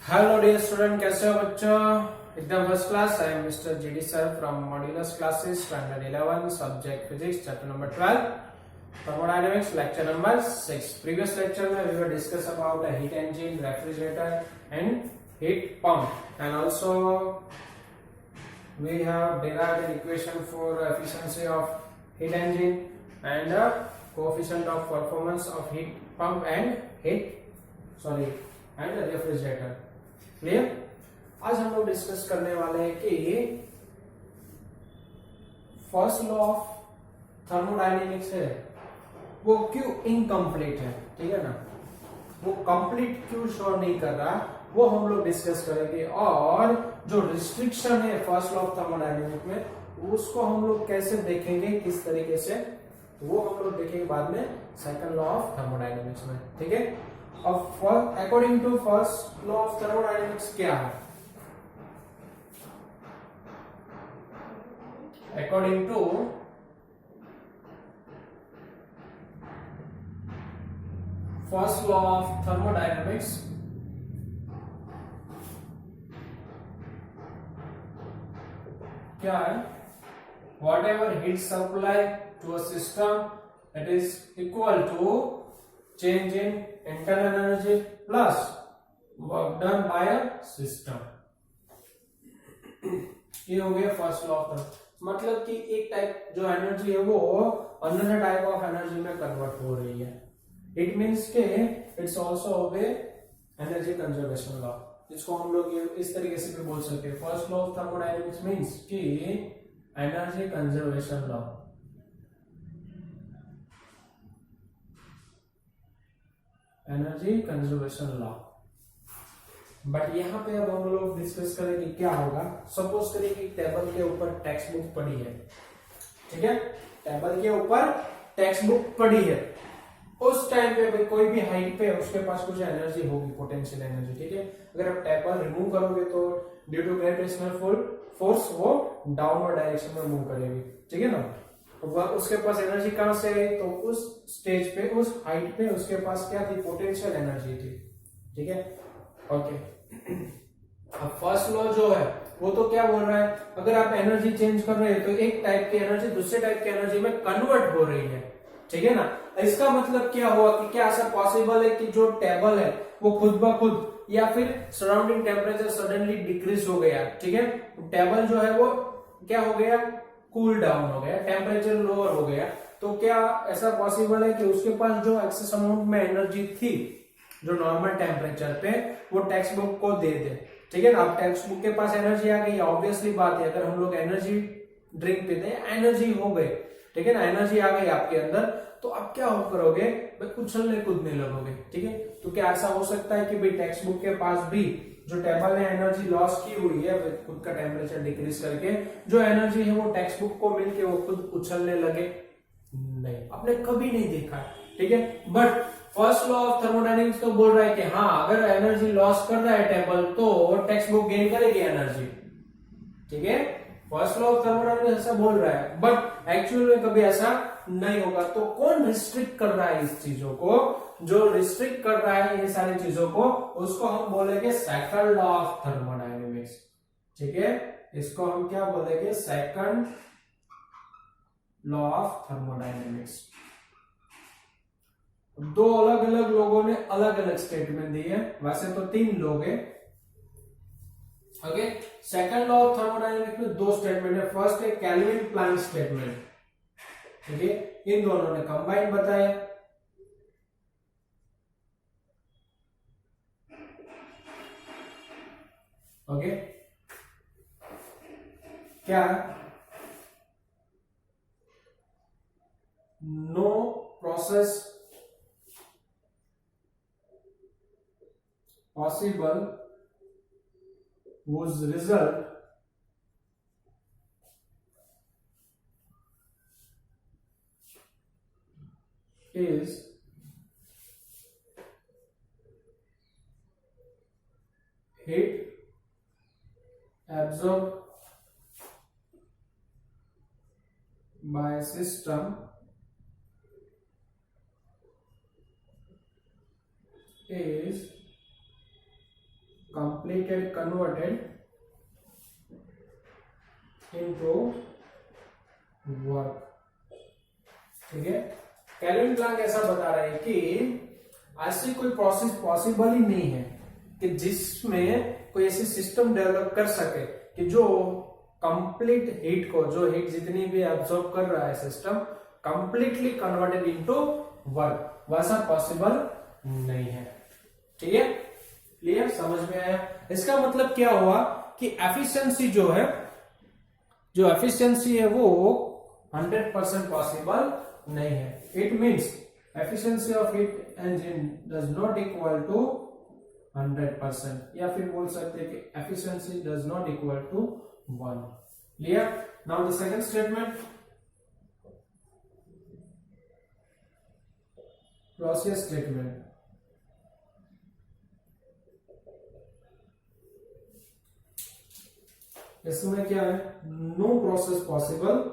Hello dear student, कैसे हो बच्चों? एकदम first class. I am mister GD sir from Modulus Classes standard 11 subject physics chapter number 12 thermodynamics lecture number 6। Previous lecture में we were discuss about a heat engine, refrigerator and heat pump and also we have derived an equation for efficiency of heat engine and coefficient of performance of heat pump and and refrigerator. Clear? आज हम लोग discuss करने वाले हैं कि first law of thermodynamics है वो क्यों इनकम्प्लीट है, ठीक है ना, वो कंप्लीट क्यों शो नहीं कर रहा, वो हम लोग डिस्कस करेंगे। और जो रिस्ट्रिक्शन है फर्स्ट लॉ ऑफ थर्मोडायनेमिक्स में उसको हम लोग कैसे देखेंगे, किस तरीके से, वो हम लोग देखेंगे बाद में सेकंड लॉ ऑफ थर्मोडायनेमिक्स में, ठीक है। अब according to first law of thermodynamics क्या है? According to first law of thermodynamics क्या है? Whatever heat supply to a system, it is equal to change in internal energy plus work done by a system. ये हो गया first law of, मतलब कि एक टाइप जो एनर्जी है वो अनदर टाइप ऑफ एनर्जी में कन्वर्ट हो रही है। इट मींस के it's also obey energy conservation law, जिसको हम लोग ये इस तरीके से भी बोल सकते हैं। First law of thermodynamics means कि energy conservation law. Energy conservation law. But यहाँ पे अब हम लोग डिस्कस करेंगे क्या होगा। सपोज करिए कि टेबल के ऊपर टेक्स्ट बुक पड़ी है, ठीक है, टेबल के ऊपर टेक्स्ट बुक पड़ी है। उस टाइम पे कोई भी हाइट पे उसके पास कुछ एनर्जी होगी, पोटेंशियल एनर्जी, ठीक है। अगर आप टेबल रिमूव करोगे तो ड्यू टू ग्रेविटेशनल फोर्स वो डाउनवर्ड डायरेक्शन में मूव करेगी, ठीक है ना। उसके पास एनर्जी कहां से आई? तो उस स्टेज पे, उस हाइट पे उसके पास क्या थी? पोटेंशियल एनर्जी थी, ठीक है, ओके। अब फर्स्ट लॉ जो है वो तो क्या बोल रहा है, अगर आप एनर्जी चेंज कर रहे हैं तो एक टाइप की एनर्जी दूसरे टाइप की एनर्जी में कन्वर्ट हो रही है, ठीक है ना। इसका मतलब क्या हुआ कि क्या ऐसा पॉसिबल है कि जो टेबल है वो खुद ब खुद या फिर सराउंडिंग टेम्परेचर सडनली डिक्रीज हो गया, ठीक है, टेबल जो है वो क्या हो गया? कूल डाउन हो गया, टेम्परेचर लोअर हो गया। तो क्या ऐसा पॉसिबल है कि उसके पास जो एक्सेस अमाउंट में एनर्जी थी जो नॉर्मल टेम्परेचर पे, वो टेक्स्ट बुक को दे दे, ठीक है ना। अब टेक्स्ट बुक के पास एनर्जी आ गई, ऑब्वियसली बात है, अगर हम लोग एनर्जी ड्रिंक पीते हैं, एनर्जी हो गई, ठीक है ना, एनर्जी आ गई आपके अंदर, तो अब क्या हो करोगे? भाई उछलने कूदने लगोगे, ठीक है। तो क्या ऐसा हो सकता है कि भाई टेक्स्ट बुक के पास भी जो टेबल ने एनर्जी लॉस की हुई है खुद का टेम्परेचर डिक्रीज करके, जो एनर्जी है वो टेक्स्ट बुक को मिलके वो खुद उछलने लगे? नहीं, आपने कभी नहीं देखा, ठीक है। But first law of thermodynamics तो बोल रहा है कि हाँ, अगर एनर्जी लॉस कर रहा है टेबल तो टेक्स्ट बुक गेन करेगी एनर्जी, ठीक है। फर्स्ट लॉ ऑफ थर्मोडायनेमिक्स ऐसा बोल रहा है, बट एक्चुअल में कभी ऐसा नहीं होगा। तो कौन रिस्ट्रिक्ट कर रहा है इस चीजों को? जो रिस्ट्रिक्ट कर रहा है ये सारी चीजों को, उसको हम बोलेंगे सेकंड लॉ ऑफ थर्मोडायनेमिक्स, ठीक है। इसको हम क्या बोलेंगे? Second law of thermodynamics. दो अलग अलग लोगों ने अलग अलग स्टेटमेंट दी है, वैसे तो तीन लोग हैं, okay. Second law of thermodynamics में दो स्टेटमेंट है। फर्स्ट है केल्विन प्लैंक स्टेटमेंट, ठीक है, इन दोनों ने कंबाइन बताया, ओके। क्या? No process possible whose result is heat absorbed by system is completed converted into work। ठीक है, केल्विन प्लैंक ऐसा बता रहे हैं कि ऐसी कोई प्रोसेस पॉसिबल ही नहीं है कि जिसमें कोई ऐसी सिस्टम डेवलप कर सके कि जो कंप्लीट हीट को, जो हीट जितनी भी एब्जॉर्ब कर रहा है system, completely converted into work, वैसा पॉसिबल नहीं है। ठीक है, क्लियर, समझ में आया? इसका मतलब क्या हुआ कि एफिशिएंसी जो है, जो एफिशिएंसी है वो 100% पॉसिबल नहीं है। It means efficiency of heat engine does not equal to 100%, या फिर बोल सकते हैं कि efficiency does not equal to 1। Clear? Now the second statement, process statement. इसमें क्या है? No process possible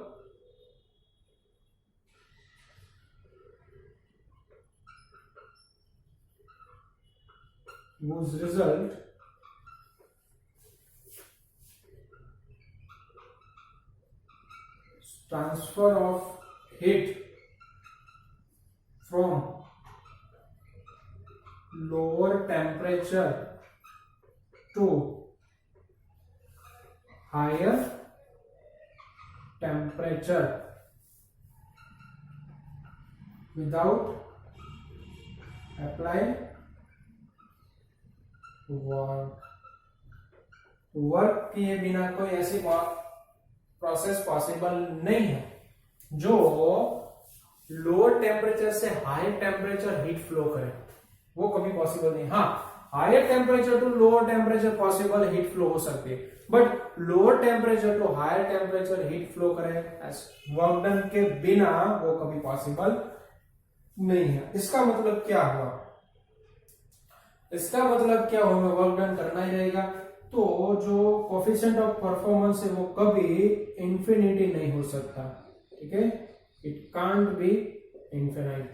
whose result transfer of heat from lower temperature to higher temperature without applying work किए बिना कोई ऐसी प्रोसेस पॉसिबल नहीं है जो लोअर टेम्परेचर से हायर टेम्परेचर हीट फ्लो करे, वो कभी पॉसिबल नहीं। हाँ, higher temperature to lower temperature possible heat flow हो सकती है, but lower temperature to higher temperature heat flow करे वर्क डन के बिना वो कभी पॉसिबल नहीं है। इसका मतलब क्या हुआ? इसका मतलब क्या होगा? वर्क डन करना ही रहेगा, तो जो कोफिशिएंट ऑफ परफॉर्मेंस है वो कभी इंफिनिटी नहीं हो सकता। ठीक है, it can't be infinite.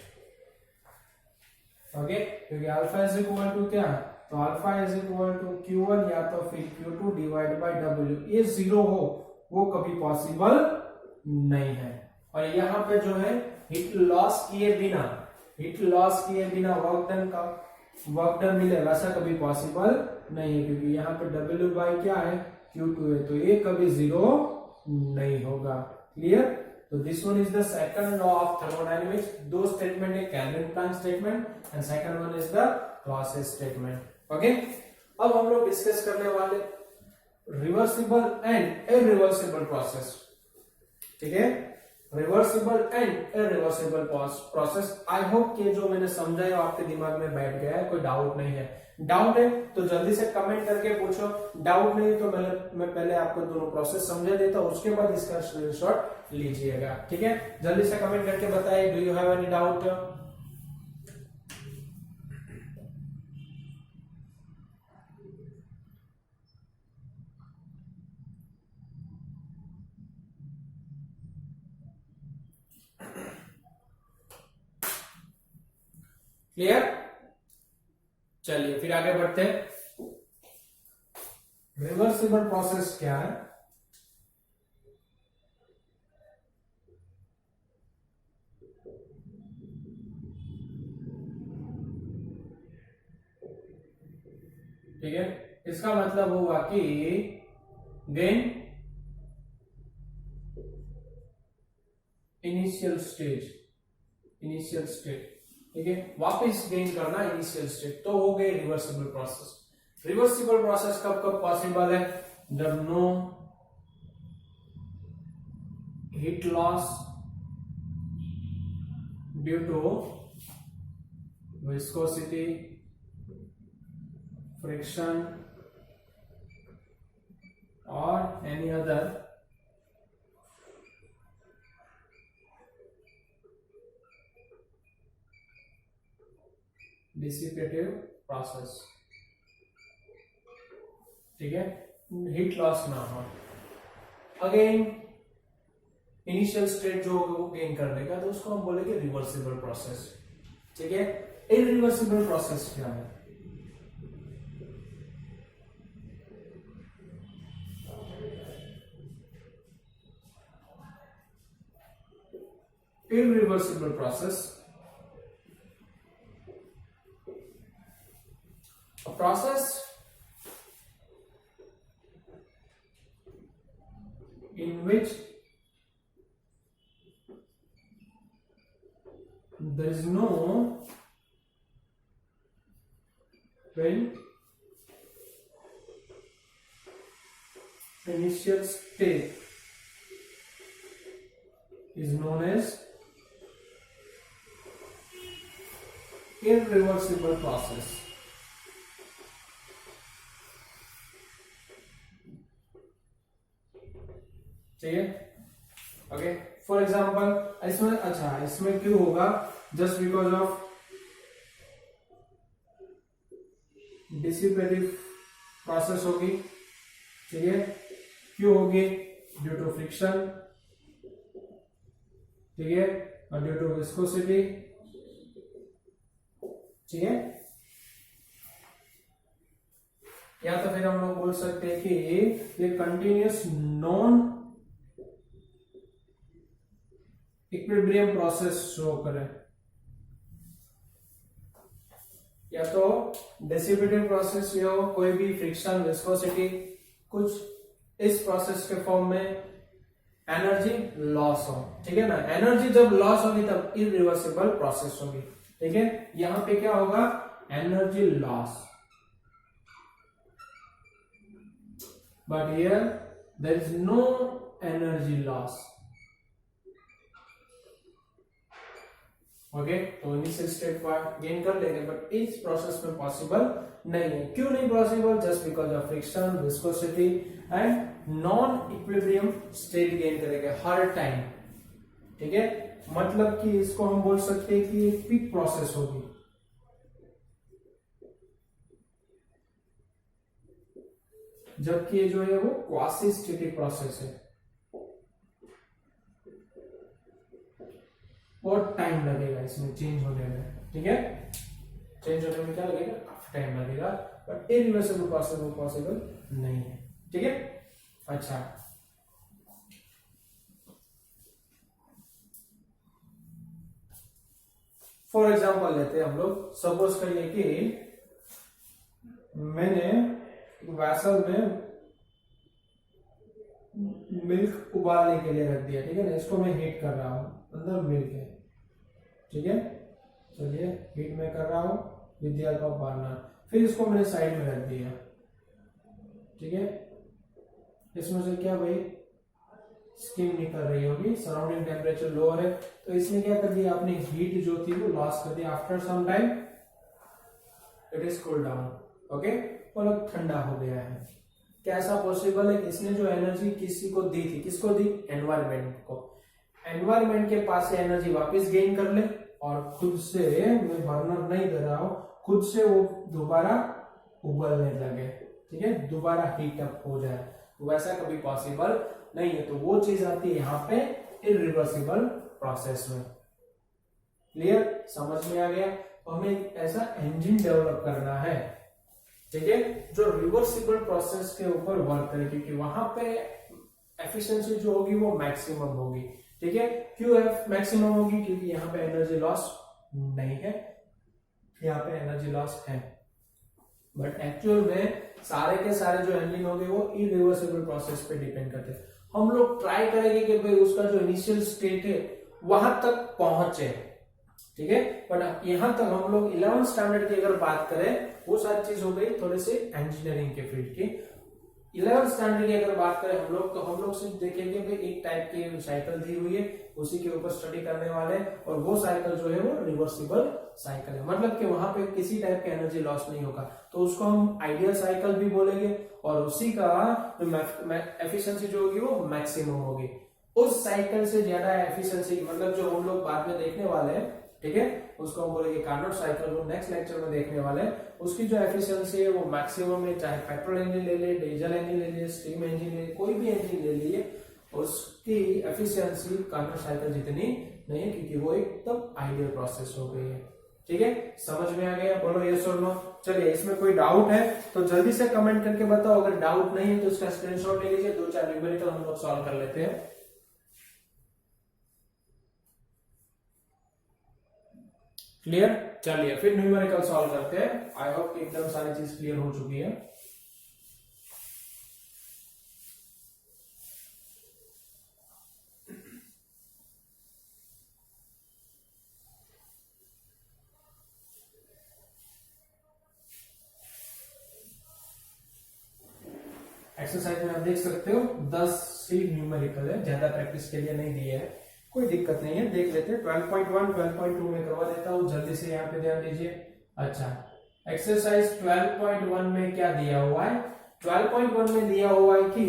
Okay, क्योंकि अल्फा इज इक्वल टू क्या है? तो alpha is equal to Q1 या तो फिर Q2 डिवाइड बाय W। ये जीरो हो वो कभी पॉसिबल नहीं है। और यहाँ पे जो है हीट लॉस किए बिना वर्क डन मिले, वैसा कभी पॉसिबल नहीं है, क्योंकि यहाँ पे W बाई क्या है? Q2 है, तो ये कभी जीरो नहीं होगा। क्लियर? तो this one is the second law of thermodynamics. दो स्टेटमेंट है, Kelvin Planck statement and second one is the Clausius statement. Okay, अब हम लोग डिस्कस करने वाले रिवर्सिबल एंड इरिवर्सिबल प्रोसेस। ठीक है, reversible and irreversible process. I hope कि जो मैंने समझाया आपके दिमाग में बैठ गया है, कोई डाउट नहीं है। डाउट है तो जल्दी से कमेंट करके पूछो, डाउट नहीं तो मैं पहले आपको दोनों प्रोसेस समझा देता हूं, उसके बाद इसका स्क्रीनशॉट लीजिएगा। ठीक है, जल्दी से कमेंट करके बताइए, do you have any doubt? Clear? चलिए फिर आगे बढ़ते हैं। रिवर्सिबल प्रोसेस क्या है? ठीक है, इसका मतलब हुआ कि गेन इनिशियल स्टेट, ठीक है, वापस गेन करना इनिशियल स्टेट, तो हो गई रिवर्सिबल प्रोसेस। रिवर्सिबल प्रोसेस कब कब पॉसिबल है? जब no heat loss due to viscosity, friction और एनी अदर डिसिपेटिव प्रोसेस। ठीक है, हीट लॉस ना हो। अगेन इनिशियल स्टेट जो वो गेन करने का, तो उसको हम बोलेंगे रिवर्सिबल प्रोसेस। ठीक है, इरिवर्सिबल प्रोसेस क्या है? irreversible process, a process in which there is no initial state is known as irreversible process. चाहिए? ओके, फॉर एग्जाम्पल इसमें इसमें क्यों होगा? Just because of dissipative process होगी, ठीक है? क्यों होगी? ड्यू टू फ्रिक्शन, ठीक है, और ड्यू टू विस्कोसिटी, ठीक है? या तो फिर हम लोग बोल सकते हैं कि ये continuous non equilibrium process show करे, या तो डिसिपेटिव प्रोसेस या कोई भी फ्रिक्शन, विस्कोसिटी, कुछ इस प्रोसेस के फॉर्म में एनर्जी लॉस हो, ठीक है ना? एनर्जी जब लॉस होगी तब इरिवर्सिबल प्रोसेस होगी, ठीक है? यहां पे क्या होगा? Energy loss, but here there is no energy loss. Okay, तो इनिशियल स्टेट पर गेन कर लेंगे, बट इस प्रोसेस में पॉसिबल नहीं है। क्यों नहीं possible? Just because of friction, viscosity and non equilibrium state gain करेंगे हर टाइम, ठीक है? मतलब कि इसको हम बोल सकते हैं कि एक पीक प्रोसेस होगी, जबकि ये जो है वो क्वासी स्टैटिक प्रोसेस है। बहुत टाइम लगेगा इसमें चेंज होने में, ठीक है? चेंज होने में क्या लगेगा? काफी टाइम लगेगा, बट इरिवर्सिबल प्रोसेस में पॉसिबल नहीं है, ठीक है? अच्छा, फॉर एग्जांपल लेते हैं हम लोग। सपोज करिए कि मैंने वैसल में मिल्क उबालने के लिए रख दिया, ठीक है ना? इसको मैं हीट कर रहा हूं, अंदर मिल्क है, ठीक है? चलिए, हीट में कर रहा हूं with the help of burner. फिर इसको मैंने साइड में रख दिया, ठीक है? इसमें से क्या भाई स्टीम निकल रही होगी, सराउंडिंग टेम्परेचर लोअर है, तो इसने क्या कर दिया? अपनी हीट जो थी वो लॉस कर दिया। After some time it is cool down, okay, और ठंडा हो गया है। कैसा पॉसिबल है? इसने जो एनर्जी किसी को दी थी, किसको दी? एनवायरमेंट को। एनवायरमेंट के पास से एनर्जी वापस गेन कर ले और खुद से, मैं बर्नर नहीं दे रहा हूं, खुद से वो दोबारा उबलने लगे, ठीक है? दोबारा हीट अप हो जाए, वैसा कभी पॉसिबल नहीं है। तो वो चीज आती है यहाँ पे इरिवर्सिबल प्रोसेस में। क्लियर? समझ में आ गया? तो हमें ऐसा इंजन डेवलप करना है, ठीक है, जो रिवर्सिबल प्रोसेस के ऊपर वर्क करे, क्योंकि वहां पे एफिशिएंसी जो होगी वो मैक्सिमम होगी, ठीक है? क्यों मैक्सिमम होगी? क्योंकि यहाँ पे एनर्जी लॉस नहीं है, यहाँ पे एनर्जी लॉस है, बट एक्चुअल में सारे के सारे जो इंजन होंगे वो इरिवर्सिबल प्रोसेस पे डिपेंड करते हैं। हम लोग ट्राई करेंगे कि भाई उसका जो इनिशियल स्टेट है वहां तक पहुंचे, ठीक है? बट यहां तक हम लोग 11th स्टैंडर्ड की अगर बात करें, वो सारी चीज हो गई थोड़े से इंजीनियरिंग के फील्ड की। 11th स्टैंडर्ड की अगर बात करें हम लोग, तो हम लोग सिर्फ देखेंगे भाई एक टाइप की साइकिल दी हुई है, उसी के ऊपर स्टडी करने वाले हैं, और वो साइकिल जो है वो रिवर्सिबल साइकिल है, मतलब कि वहां पे किसी टाइप की एनर्जी लॉस नहीं होगा, तो उसको हम आइडियल साइकिल भी बोलेंगे, और उसी का एफिशिएंसी जो होगी वो मैक्सिमम होगी। उस साइकिल से ज्यादा एफिशिएंसी, मतलब जो हम लोग बाद में देखने वाले हैं, ठीक है, उसको हम बोलेंगे कार्नोट साइकिल, वो नेक्स्ट लेक्चर में देखने वाले हैं। उसकी जो एफिशिएंसी है वो मैक्सिमम है, चाहे पेट्रोल इंजन ले ले, डीजल इंजन ले ले, स्टीम इंजन ले, कोई भी इंजन ले लिए, उसकी एफिशिएंसी कार्नोट साइकिल जितनी नहीं है, क्योंकि वो एकदम आइडियल प्रोसेस हो गई है, ठीक है? समझ में आ गया? बोलो यस और नो। चलिए, इसमें कोई डाउट है तो जल्दी से कमेंट करके बताओ, अगर डाउट नहीं है तो इसका स्क्रीनशॉट ले लीजिए, 2-4 न्यूमेरिकल हम लोग सॉल्व कर लेते हैं। क्लियर? चलिए फिर न्यूमेरिकल सॉल्व करते हैं। आई होप कि एकदम सारी चीज क्लियर हो चुकी है। एक्सरसाइज में आप देख सकते हो 10 सी न्यूमेरिकल है, ज्यादा प्रैक्टिस के लिए नहीं दिए है, कोई दिक्कत नहीं है, देख लेते हैं। 12.1 12.2 में करवा देता हूँ जल्दी से, यहाँ पे ध्यान दीजिए। अच्छा, एक्सरसाइज 12.1 में क्या दिया हुआ है? 12.1 में दिया हुआ है कि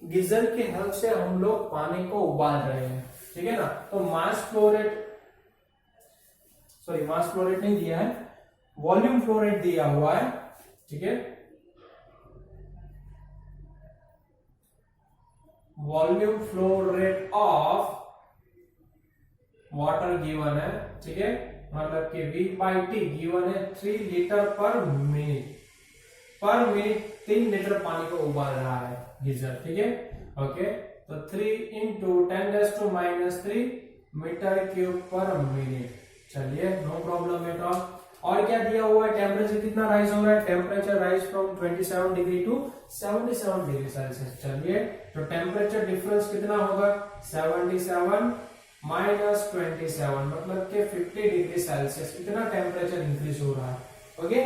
गीजर के हेल्प से हम लोग पानी को उबाल रहे हैं, ठीक है ना। तो mass flow rate, sorry mass flow rate नहीं दिया है, वॉल्यूम फ्लो रेट दिया हुआ है, ठीक है। Volume flow rate of water given है, ठीक है, मतलब कि V/T गिवन है 3 लीटर पर मिनट। पर मिनट 3 लीटर पानी को उबाल रहा है गीजर, ठीक है। ओके, तो 3 × 10⁻³ मीटर क्यूब पर मिनट। चलिए, नो प्रॉब्लम एट ऑल। और क्या दिया हुआ है? टेम्परेचर कितना राइज हो रहा है? Temperature rise from 27 degree to 77 degree Celsius. चलिए, तो टेम्परेचर डिफरेंस कितना होगा? 77 - 27 मतलब कि 50 डिग्री सेल्सियस, इतना टेम्परेचर इंक्रीज हो रहा है। ओके,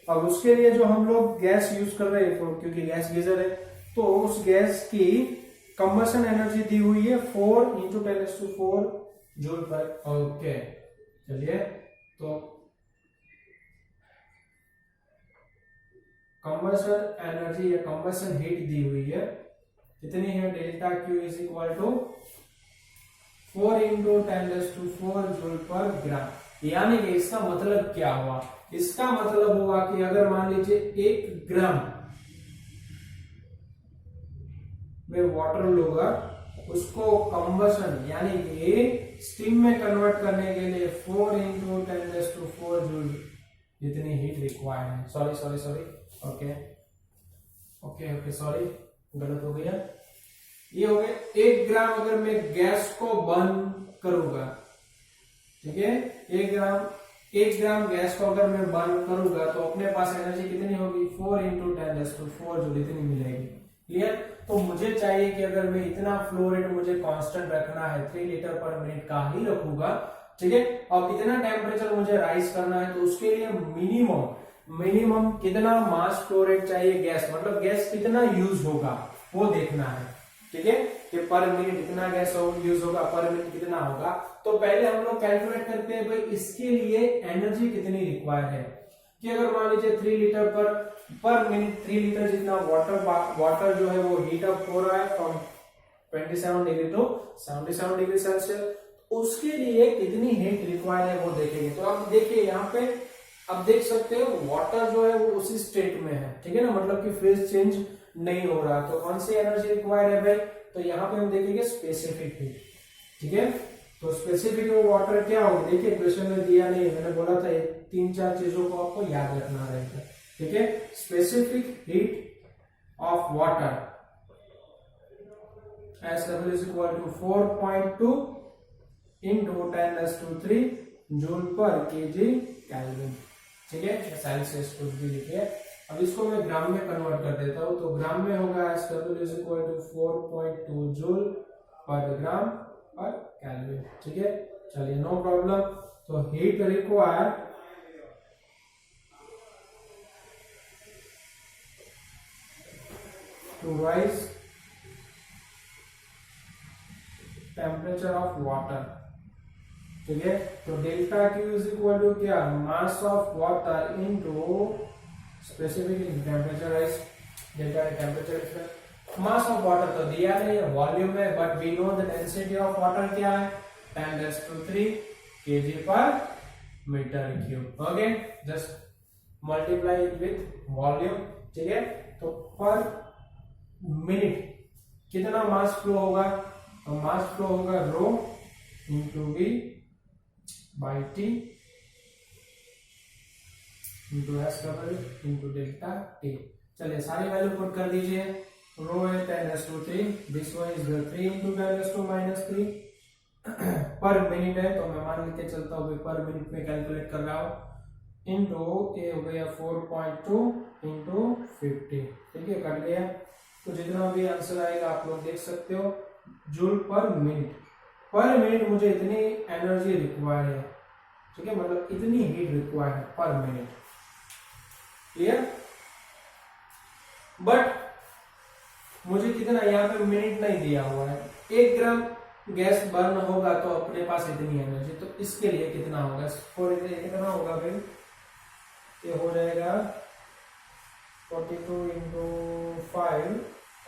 अब उसके लिए जो हम लोग गैस यूज कर रहे हैं, क्योंकि गैस गीजर है, तो उस गैस की कंबशन एनर्जी दी हुई है 4 × 10⁴ जूल पर। ओके, चलिए, तो कंबशन एनर्जी या कंबशन हीट दी हुई है, कितनी है? Delta Q is equal to 4 × 10⁴ joule per gram. यानी कि इसका मतलब क्या हुआ? इसका मतलब हुआ कि अगर मान लीजिए 1 ग्राम में वाटर लूंगा, उसको कंबशन यानी कि स्टीम में कन्वर्ट करने के लिए 4 × 10⁴ जूल जितनी हीट रिक्वायर्ड है। सॉरी ओके, सॉरी, गलत हो गया। ये हो गया 1 ग्राम अगर मैं गैस को बर्न करूंगा, ठीक है, 1 ग्राम गैस को अगर मैं बर्न करूंगा तो अपने पास एनर्जी कितनी होगी? 4 × 10⁴ जूल इतनी मिलेगी। क्लियर? तो मुझे चाहिए कि अगर मैं इतना फ्लो रेट मुझे कांस्टेंट रखना है, 3 लीटर पर मिनट का ही रखूंगा, ठीक है। अब इतना टेम्परेचर मुझे राइज करना है, तो उसके लिए मिनिमम कितना मास फ्लो रेट चाहिए गैस, मतलब गैस कितना यूज होगा वो देखना है, ठीक है, कि पर मिनट इतना गैस यूज होगा, पर मिनट कितना होगा। तो पहले हम लोग कैलकुलेट करते हैं भाई इसके लिए एनर्जी कितनी रिक्वायर है, कि अगर मान लीजिए 3 लीटर पर मिनट 3 लीटर जितना वाटर जो है वो हीट अप हो रहा है from 27 degree to 77 degree Celsius, उसके लिए कितनी हीट रिक्वायर है वो देखेंगे। तो अब देखिए यहाँ पे, अब देख सकते हो वाटर जो है वो उसी स्टेट में है, ठीक है ना, मतलब कि फेज चेंज नहीं हो रहा। तो कौन सी एनर्जी रिक्वायर है भाई? तो यहाँ पे हम देखेंगे स्पेसिफिक हीट, ठीक है। तो स्पेसिफिक वाटर क्या होगी? देखिए क्वेश्चन में दिया नहीं, मैंने बोला था 3-4 चीजों को आपको याद रखना रहेगा, ठीक है। Specific heat of water SW is equal to 4.2 × 10⁻³ joule पर kg केल्विन, ठीक है, सेल्सियस कुछ भी लिखिए। अब इसको मैं ग्राम में कन्वर्ट कर देता हूं, तो ग्राम में होगा SW is equal to 4.2 joule per gram per kelvin, ठीक है। चलिए, नो प्रॉब्लम। तो heat require to raise temperature of water, ठीक है। तो delta Q is equal to क्या? Mass of water into specific temperature rise, delta temperature mass of water तो दिया नहीं है, वॉल्यूम है, but we know the density of water क्या है? 10⁻³ kg per meter cube. Okay, just multiply it with volume, ठीक है। तो पर मिनट कितना मास फ्लो होगा? तो मास फ्लो होगा rho into V/T into SW into delta T। चलिए, सारी वैल्यू पुट कर दीजिए। रो है 10⁻³ दिस वन इज 3 × 10⁻³ -3 पर मिनट है, तो मैं मान के चलता हूँ पर मिनट में कैलकुलेट कर रहा हूँ। इंटू ये हो गया 4.2 इंटू 50, ठीक है, कट गया। तो जितना भी आंसर आएगा आप लोग देख सकते हो, जूल पर मिनट मुझे इतनी एनर्जी रिक्वायर है, ठीक है, मतलब इतनी हीट रिक्वायर है पर मिनट, क्लियर। बट मुझे कितना, यहाँ पे मिनट नहीं दिया हुआ है, 1 ग्राम गैस बर्न होगा तो अपने पास इतनी एनर्जी, तो इसके लिए कितना होगा, फॉर कितना होगा भाई, ये हो जाएगा 42 इंटू 5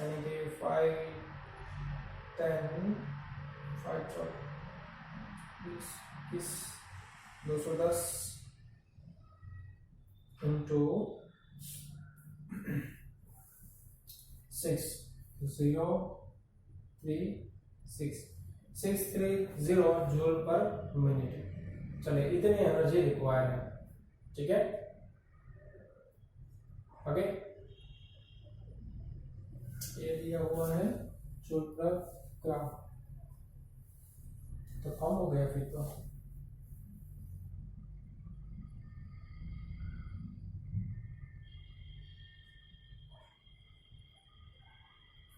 यानी कि 5 10 5 20 210 इंटू 6 0 3 630 जूल पर मिनट। चलिए, इतनी एनर्जी रिक्वायर है, ठीक है, ओके। ये दिया हुआ है जूल पर ग्राम, तो कम हो गया फिर तो।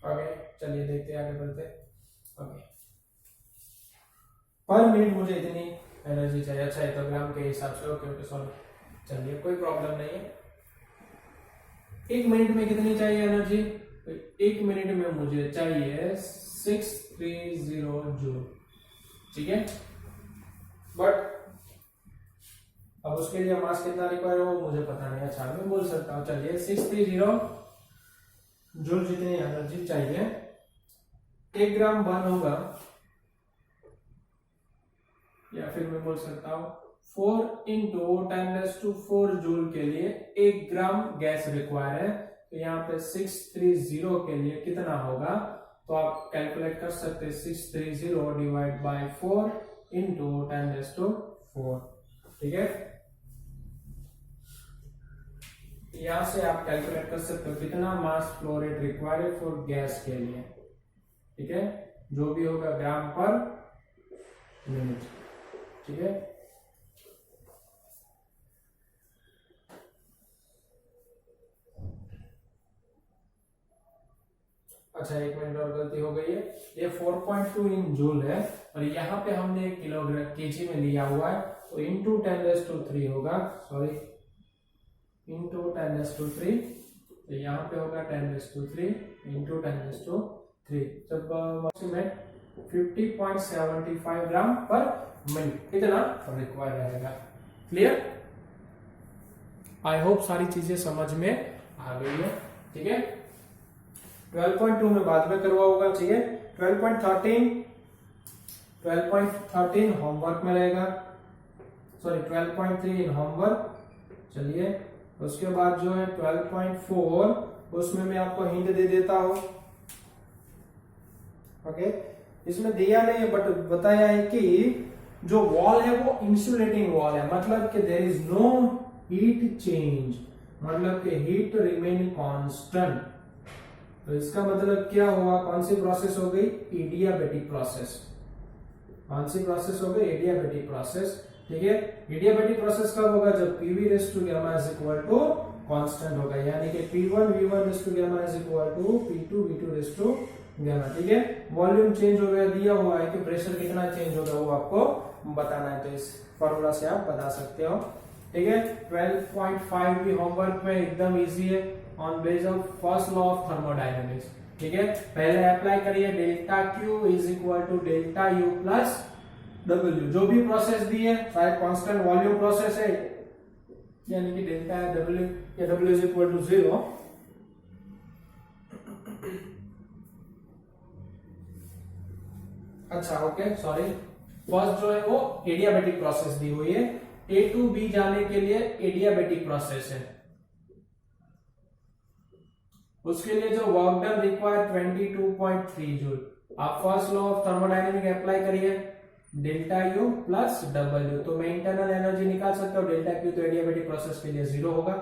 ओके, चलिए देखते आगे बढ़ते। ओके, पर मिनट मुझे इतनी एनर्जी चाहिए। अच्छा, है तो ग्राम के हिसाब से, ओके ओके सॉरी, चलिए कोई प्रॉब्लम नहीं है। 1 मिनट में कितनी चाहिए एनर्जी, तो 1 मिनट में मुझे चाहिए 630 जूल, ठीक है। बट अब उसके लिए मास कितना रिक्वायर हो मुझे पता नहीं, अच्छा मैं बोल सकता हूँ, चलिए 630 जूल जितनी एनर्जी चाहिए, 1 ग्राम बर्न होगा, या फिर मैं बोल सकता हूँ 4 इंटू 10⁴ जूल के लिए 1 ग्राम गैस रिक्वायर है। तो यहाँ पे 630 के लिए कितना होगा, तो आप कैलकुलेट कर सकते हैं, 630 डिवाइड बाय 4 इंटू 10⁴, ठीक है। यहां से आप कैलकुलेट कर सकते हो कितना mass flow rate required for gas के लिए, ठीक है, जो भी होगा ग्राम पर मिनट, ठीक है। अच्छा, 1 मिनट और गलती हो गई है, ये 4.2 इन जूल है, और यहाँ पे हमने किलोग्राम केजी में लिया हुआ है, तो इंटू 10⁻³ होगा, सॉरी इंटू 10⁻³, तो यहाँ पे होगा 10⁻³ इंटू 10⁻³, जब में 50.75 ग्राम पर मिनट इतना रिक्वायर रहेगा। क्लियर, आई होप सारी चीजें समझ में आ गई है, ठीक है। 12.2 में बाद में करवा होगा, ठीक है। 12.13 होमवर्क में रहेगा, सॉरी 12.3 इन होमवर्क। चलिए, उसके बाद जो है 12.4, उसमें मैं आपको हिंट दे देता हूं, ओके। इसमें दिया नहीं है बट बताया है कि जो वॉल है वो इंसुलेटिंग वॉल है, मतलब कि there is no heat change, मतलब कि हीट रिमेन कांस्टेंट। तो इसका मतलब क्या हुआ, कौन सी प्रोसेस हो गई, एडियाबेटिक प्रोसेस। कौन सी प्रोसेस हो गई, एडियाबेटिक प्रोसेस, ठीक है। एडियाबेटिक प्रोसेस कब होगा, जब Pv raise to gamma is equal to constant होगा, यानी कि P1 V1 raise to gamma is equal to P2 V2 raise to gamma, ठीक है। वॉल्यूम चेंज हो गया, दिया हुआ है कि प्रेशर कितना चेंज होगा वो आपको बताना है, तो इस फॉर्मूला से आप बता सकते हो, ठीक है। 12.5 भी होमवर्क में एकदम इजी है, on base of first law of thermodynamics, ठीक है। पहले अप्लाई करिए, delta Q is equal to delta U plus W, जो भी प्रोसेस दी है, शायद कांस्टेंट वॉल्यूम प्रोसेस है, यानी कि डेल्टा W या W इज इक्वल टू 0। अच्छा, ओके, सॉरी, फर्स्ट जो है वो एडियाबेटिक प्रोसेस दी हुई है, A टू B जाने के लिए एडियाबेटिक प्रोसेस है, उसके लिए जो वर्क डन रिक्वायर 22.3 जूल। आप first law of thermodynamic apply करिए, डेल्टा U प्लस W, तो मैं इंटरनल एनर्जी निकाल सकता हूँ, डेल्टा Q तो एडियाबेटिक प्रोसेस के लिए 0 होगा,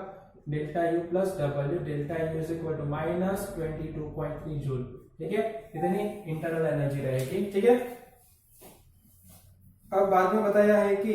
delta U plus W, delta U is equal to minus 22.3 joule, ठीक है। इतनी इंटरनल एनर्जी रहेगी, ठीक है। अब बाद में बताया है कि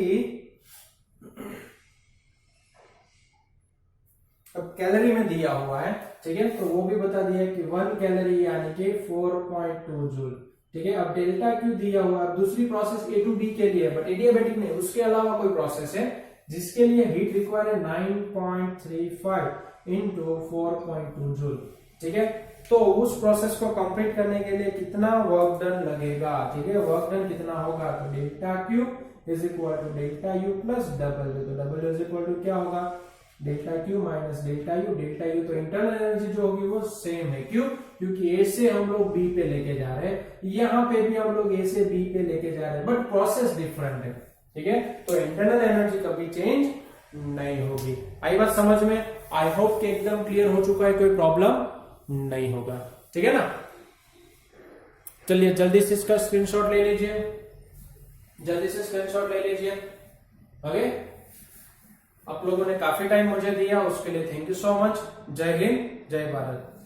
अब कैलोरी में दिया हुआ है, ठीक है, तो वो भी बता दिया कि 1 कैलोरी यानी कि 4.2 जूल, ठीक है। अब डेल्टा क्यू दिया हुआ है, अब दूसरी प्रोसेस ए टू बी के लिए, बट एडियाबेटिक नहीं, उसके अलावा कोई प्रोसेस है जिसके लिए हीट रिक्वायर है 9.35 इंटू 4.2 जूल, ठीक है। तो उस प्रोसेस को कंप्लीट करने के लिए कितना वर्क डन लगेगा, ठीक है, वर्क डन कितना होगा, तो delta Q is equal to delta U plus W, तो डब्ल्यू इज इक्वल टू क्या होगा, delta Q minus delta U. Delta U तो इंटरनल एनर्जी जो होगी वो सेम है, क्यों, क्योंकि ए से हम लोग बी पे लेके जा रहे हैं, यहाँ पे भी हम लोग ए से बी पे लेके जा रहे हैं, बट प्रोसेस डिफरेंट है, ठीक है। तो इंटरनल एनर्जी कभी चेंज नहीं होगी। आई बात समझ में? आई होप कि एकदम क्लियर हो चुका है, कोई प्रॉब्लम नहीं होगा, ठीक है ना। चलिए जल्दी से इसका स्क्रीनशॉट ले लीजिए, जल्दी से स्क्रीनशॉट ले लीजिए। ओके, आप लोगों ने काफी टाइम मुझे दिया, उसके लिए थैंक यू सो मच। जय हिंद, जय भारत।